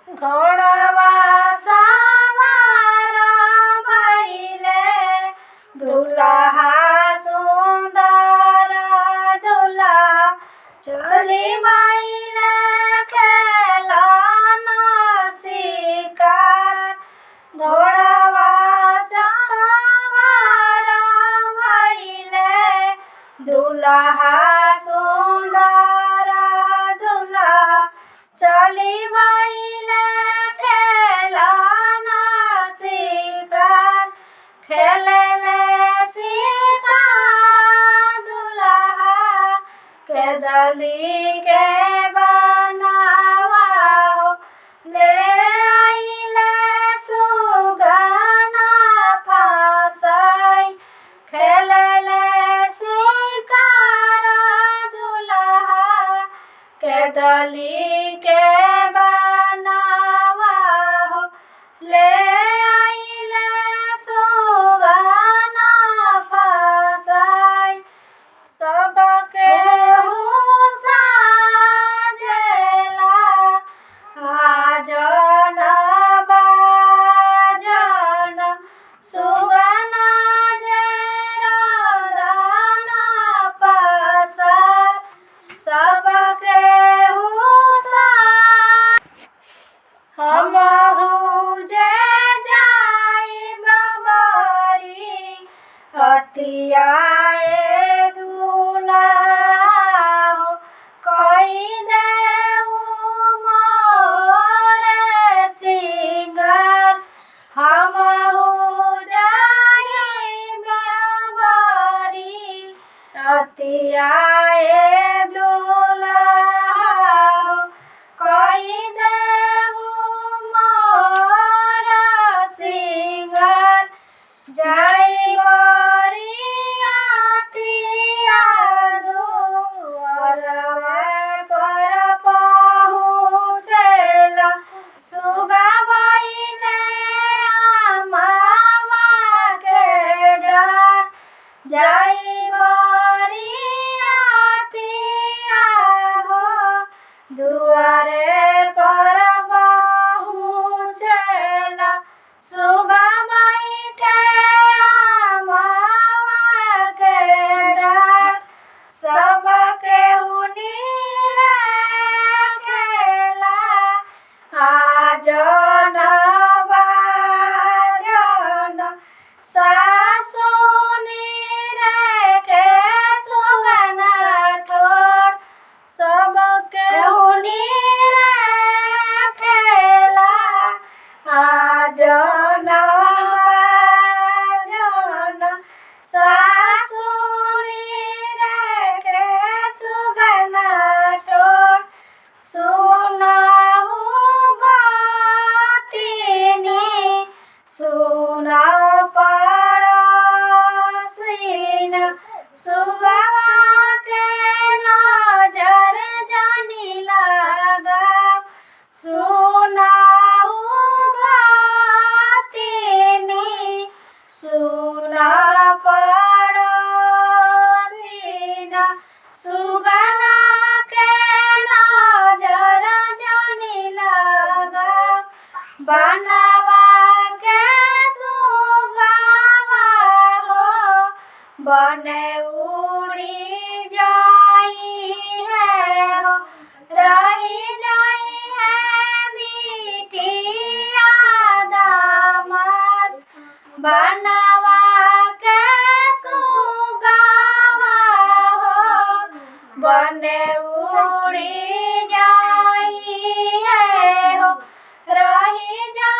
घोड़वा सवार भइले दुल्हा सुंदर दुल्हा चली भइले खेलन शिकार। घोड़वा सवार भइले दुल्हा सुंदर दुल्हा चली भइले खेलन शिकार। खेलले शिकार दुल्हा के दली के बनावा हो ले आइले सुगना फसाई। खेलले शिकार दुल्हा के दली के बनावा हो ले आइले सुगना फसाई। सबके साजेला आजन बाजन सुगना जे रोदन पसार। सबके हमहु जे जाइब बारी हथियाए दुल्हा हो कई देहु मोरे सिंगार। हमहु जाइब बारी हथियाए दुल्हा हो कई देहु मोरा सिंगार। जाई बरियातिया दुअरवा पर पहुँचेला सुगा बैठे अमावा के डार। जाई बरियातिया हो दुआरे पर पहुँचेला सुगा बैठे अमावा के डार। सबके खेला आजन बाजन सासुनी के सुगना ठोर। सबके खेला आजन बाजन सासुनी के सुगना ठोर। सुनहु गोतिनी सुन पड़ोसिन सुगवा के नजर जानी लगाव। सुनहु गोतिनी सुन पड़ोसिन सुगना के नजर जानी लगाव। बनवा के सुगवा हो बने उड़ी जाई है हो रही जाई है बिटिया दामाद। बनवा के सुगवा हो बने उड़ी जाई है हो रही जाई